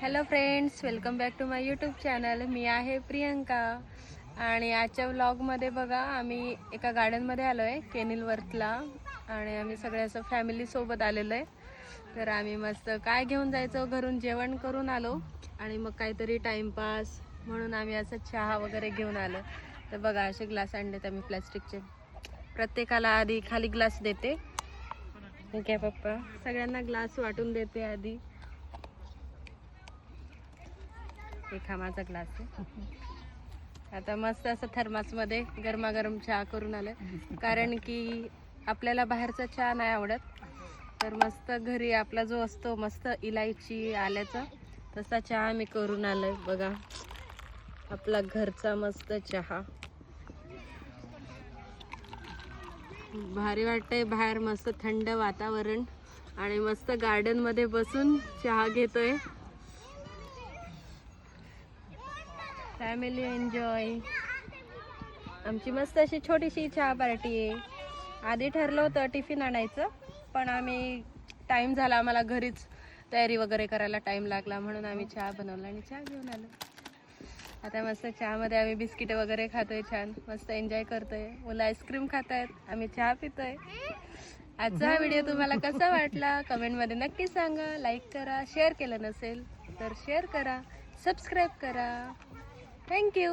Hello friends, welcome back to my YouTube channel. मी आहे प्रियंका आणि आजच्या व्लॉगमध्ये बघा आम्ही एका गार्डनमध्ये आलो आहे केनिलवर्थला आणि आम्ही सगळे असं फॅमिलीसोबत आलेलो आहे. तर आम्ही मस्त काय घेऊन जायचं, घरून जेवण करून आलो आणि मग काहीतरी टाईमपास म्हणून आम्ही असं चहा वगैरे घेऊन आलो. तर बघा असे ग्लास आणलेत आम्ही प्लॅस्टिकचे. प्रत्येकाला आधी खाली ग्लास देते. ठीक आहे पप्पा, सगळ्यांना ग्लास वाटून देते आधी. एक हा माझा ग्लास आहे. आता मस्त असं थर्मासमध्ये गरमागरम चहा करून आलं, कारण की आपल्याला बाहेरचा चहा नाही आवडत. तर मस्त घरी आपला जो असतो मस्त इलायची आल्याचा तसा चहा मी करून आलोय. बघा आपला घरचा मस्त चहा. भारी वाटतंय, बाहेर मस्त थंड वातावरण आणि मस्त गार्डन मध्ये बसून चहा घेतोय. Family enjoy. आमची मस्त अशी छोटीशी चहा पार्टी आहे. आधी ठरलं होतं टिफिन आणायचं, पण आम्ही टाइम झाला, आम्हाला घरीच तयारी वगैरे करायला टाइम लागला म्हणून आम्ही चहा बनवला आणि चहा घेऊन आलो. आता मस्त चहामध्ये आम्ही बिस्किट वगैरे खातोय, छान मस्त एन्जॉय करतोय. मुलं आईस्क्रीम खात आहेत, आम्ही चहा पितोय. आजचा हा व्हिडिओ तुम्हाला कसा वाटला कमेंटमध्ये नक्की सांगा. लाईक करा, शेअर केलं नसेल तर शेअर करा, सबस्क्राईब करा. थँक्यू.